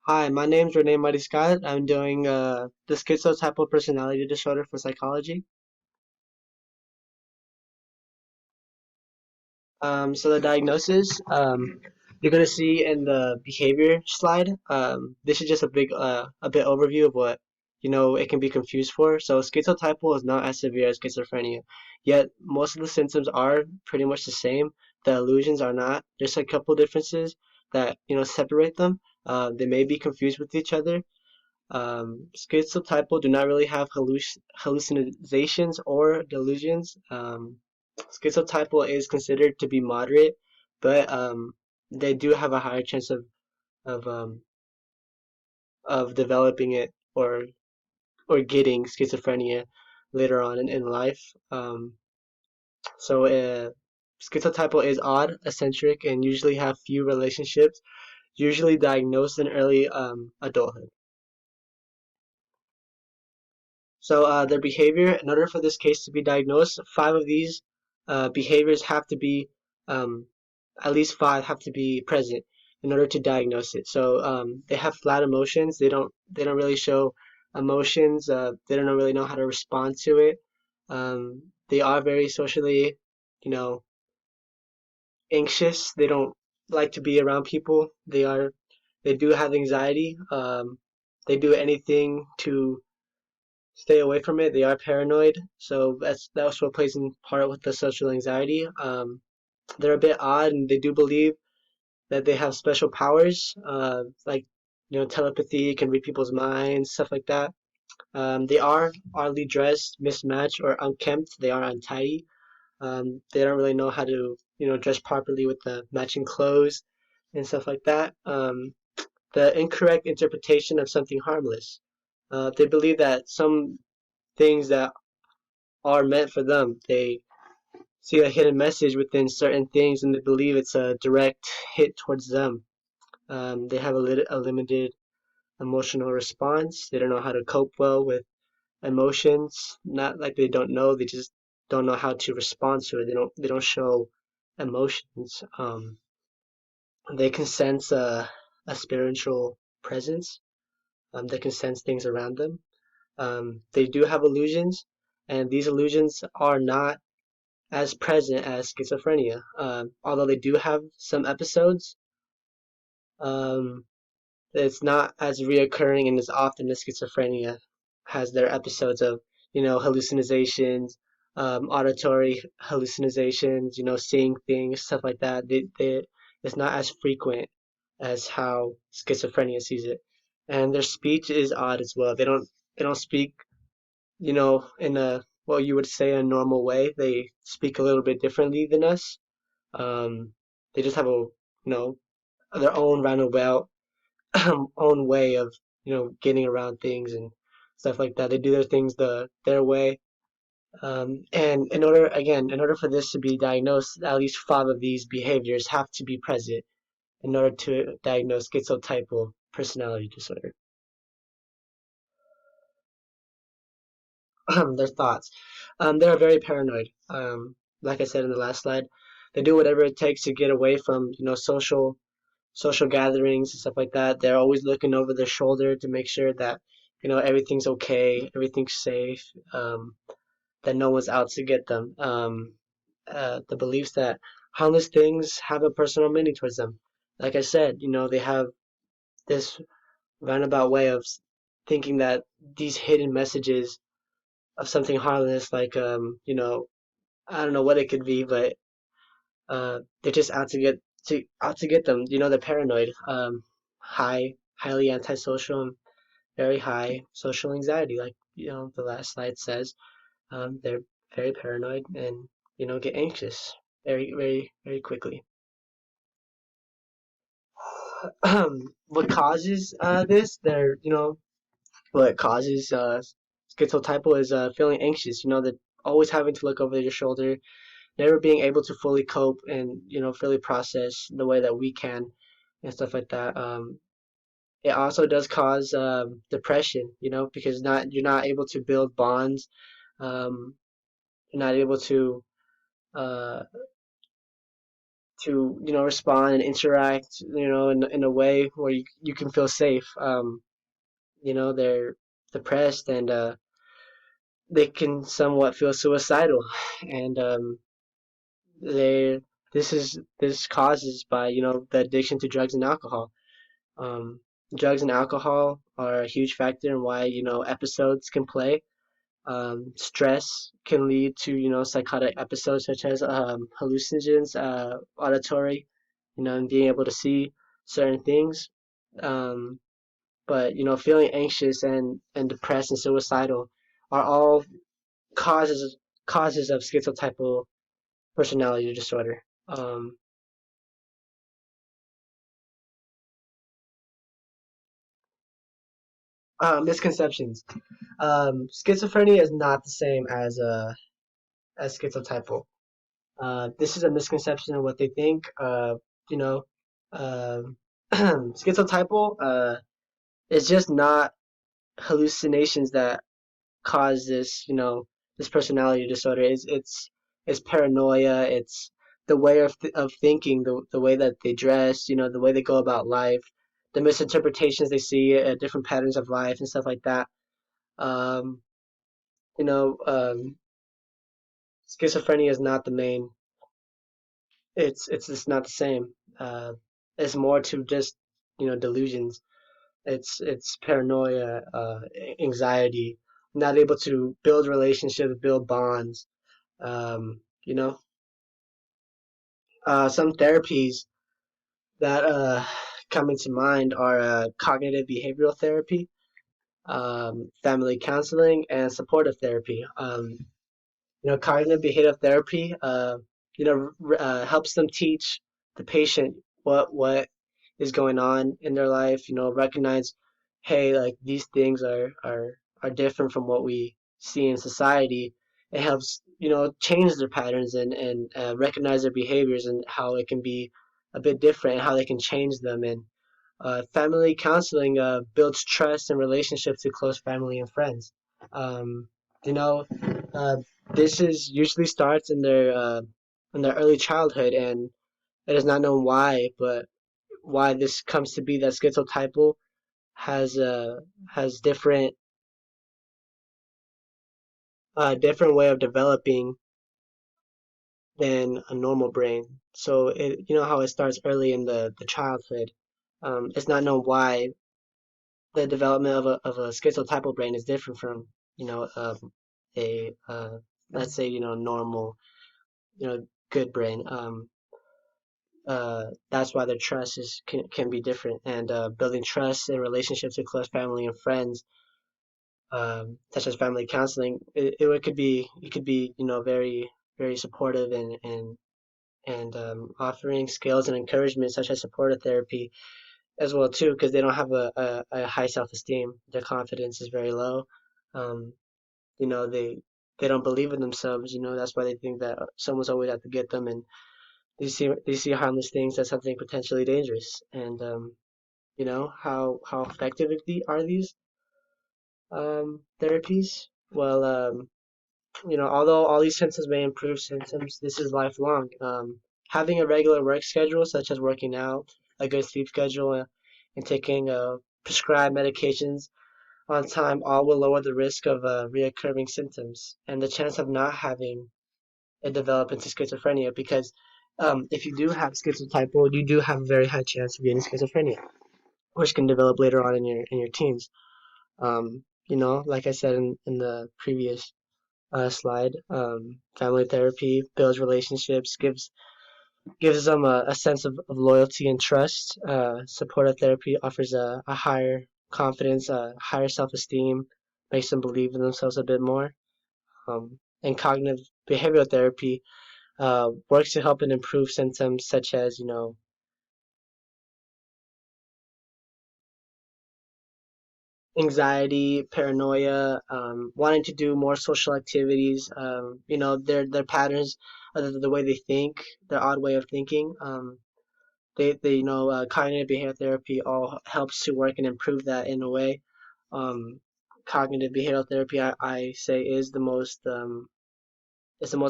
Hi, my name's Renee Marty Scott. I'm doing the schizotypal personality disorder for psychology. So the diagnosis, you're gonna see in the behavior slide. This is just a bit overview of what it can be confused for. So schizotypal is not as severe as schizophrenia, yet most of the symptoms are pretty much the same. The illusions are not. There's a couple differences that separate them. They may be confused with each other. Schizotypal do not really have hallucinations or delusions. Schizotypal is considered to be moderate, but they do have a higher chance of um, of developing it or getting schizophrenia later on in life. So schizotypal is odd, eccentric, and usually have few relationships. Usually diagnosed in early adulthood. So their behavior, in order for this case to be diagnosed, five of these behaviors have to be, um, at least five have to be present in order to diagnose it. So they have flat emotions. They don't really show emotions. They don't really know how to respond to it. They are very socially, you know, anxious. They don't like to be around people. They do have anxiety. They do anything to stay away from it. They are paranoid, so that's what plays in part with the social anxiety. They're a bit odd, and they do believe that they have special powers, like telepathy, can read people's minds, stuff like that. They are oddly dressed, mismatched, or unkempt. They are untidy. They don't really know how to dress properly with the matching clothes and stuff like that. The incorrect interpretation of something harmless. They believe that some things that are meant for them. They see a hidden message within certain things and they believe it's a direct hit towards them. They have a limited emotional response. They don't know how to cope well with emotions. Not like they don't know, they just don't know how to respond to it. They don't show emotions. They can sense a spiritual presence. They can sense things around them. They do have illusions, and these illusions are not as present as schizophrenia. Although they do have some episodes, um, it's not as reoccurring and as often as schizophrenia has their episodes of, hallucinations, auditory hallucinations, seeing things, stuff like that. It's not as frequent as how schizophrenia sees it. And their speech is odd as well. They don't speak in a what you would say a normal way. They speak a little bit differently than us. Um, they just have their own roundabout own way of getting around things and stuff like that. They do their things their way. And in order for this to be diagnosed, at least five of these behaviors have to be present in order to diagnose schizotypal personality disorder. Their thoughts. They're very paranoid. Like I said in the last slide, they do whatever it takes to get away from social gatherings and stuff like that. They're always looking over their shoulder to make sure that everything's okay, everything's safe, that no one's out to get them. The beliefs that harmless things have a personal meaning towards them. Like I said, they have this roundabout way of thinking that these hidden messages of something harmless, like I don't know what it could be, but they're just out to get them. They're paranoid, highly antisocial, and very high social anxiety. Like the last slide says, they're very paranoid and get anxious very very very quickly. What causes this? What causes schizotypal is feeling anxious. They're always having to look over your shoulder, never being able to fully cope and fully process the way that we can and stuff like that. It also does cause depression, because not you're not able to build bonds. You're not able uh, to respond and interact in a way where you can feel safe. They're depressed, and they can somewhat feel suicidal, and they this causes by the addiction to drugs and alcohol. um, Drugs and alcohol are a huge factor in why episodes can play. Stress can lead to psychotic episodes such as hallucinogens, auditory, and being able to see certain things. um, but feeling anxious and depressed and suicidal are all causes causes of schizotypal personality disorder. Misconceptions. Schizophrenia is not the same as schizotypal. This is a misconception of what they think. You know, um Schizotypal is just not hallucinations that cause this personality disorder. It's paranoia. It's the way of thinking, the way that they dress, the way they go about life, the misinterpretations they see, different patterns of life and stuff like that. Um, you know, Schizophrenia is not the main. It's just not the same. It's more to just delusions. It's paranoia, anxiety, not able to build relationships, build bonds. You know, some therapies that come into mind are cognitive behavioral therapy, family counseling, and supportive therapy. Cognitive behavioral therapy, helps them teach the patient what is going on in their life. Recognize, hey, like these things are different from what we see in society. It helps change their patterns and recognize their behaviors and how it can be a bit different and how they can change them. And family counseling builds trust and relationships with close family and friends. Um, you know, uh, this is usually starts in their early childhood, and it is not known why, but why this comes to be that schizotypal has different different way of developing than a normal brain. So how it starts early in the childhood. It's not known why the development of a schizotypal brain is different from a let's say normal good brain. That's why the trust can be different, and building trust and relationships with close family and friends, such as family counseling, it could be very very supportive and offering skills and encouragement such as supportive therapy as well too, because they don't have a high self-esteem. Their confidence is very low. um, you know they they don't believe in themselves. That's why they think that someone's always out to get them, and they see harmless things as something potentially dangerous. And how effective are these therapies? Well, although all these symptoms may improve symptoms, this is lifelong. Having a regular work schedule, such as working out, a good sleep schedule, and taking prescribed medications on time, all will lower the risk of reoccurring symptoms and the chance of not having it develop into schizophrenia. Because if you do have schizotypal, you do have a very high chance of getting schizophrenia, which can develop later on in your teens. Like I said in the previous slide, family therapy builds relationships, gives them a sense of loyalty and trust. Supportive therapy offers a higher confidence, a higher self-esteem, makes them believe in themselves a bit more. And cognitive behavioral therapy works to help and improve symptoms such as anxiety, paranoia, wanting to do more social activities. Their patterns, the way they think, their odd way of thinking. Cognitive behavioral therapy all helps to work and improve that in a way. Um, Cognitive behavioral therapy, I say, is the most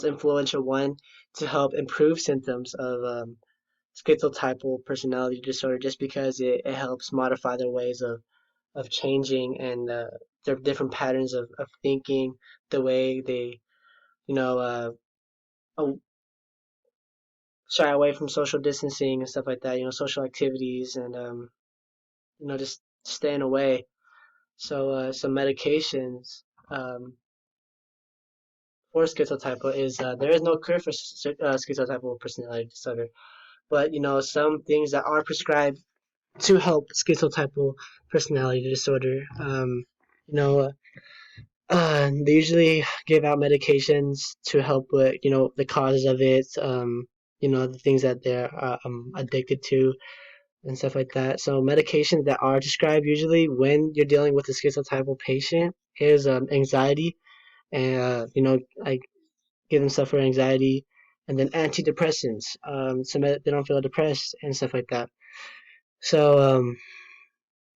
influential one to help improve symptoms of schizotypal personality disorder just because it helps modify their ways of changing and their different patterns of thinking, the way they, you know, uh, shy away from social distancing and stuff like that, social activities and, just staying away. So, some medications for schizotypal is there is no cure for schizotypal personality disorder, but, some things that are prescribed to help schizotypal personality disorder. You know, they usually give out medications to help with, the causes of it, the things that they're addicted to and stuff like that. So medications that are prescribed usually when you're dealing with a schizotypal patient is anxiety, and like give them stuff for anxiety, and then antidepressants, so they don't feel depressed and stuff like that. So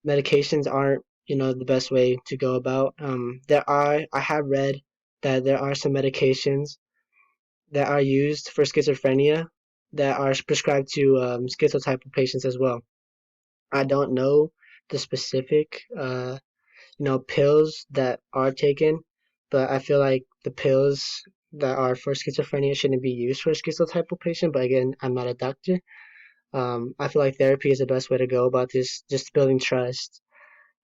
medications aren't the best way to go about. I have read that there are some medications that are used for schizophrenia that are prescribed to schizotypal patients as well. I don't know the specific pills that are taken, but I feel like the pills that are for schizophrenia shouldn't be used for a schizotypal patient. But again, I'm not a doctor. I feel like therapy is the best way to go about this, just building trust,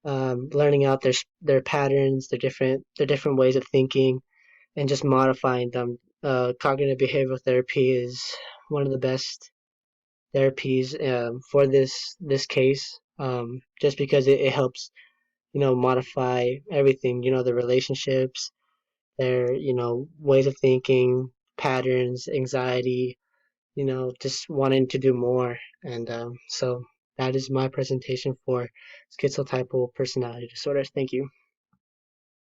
learning out their patterns, their different ways of thinking, and just modifying them. Cognitive behavioral therapy is one of the best therapies for this case, just because it helps modify everything. The relationships, their ways of thinking, patterns, anxiety. Just wanting to do more, and so that is my presentation for schizotypal personality disorders. Thank you.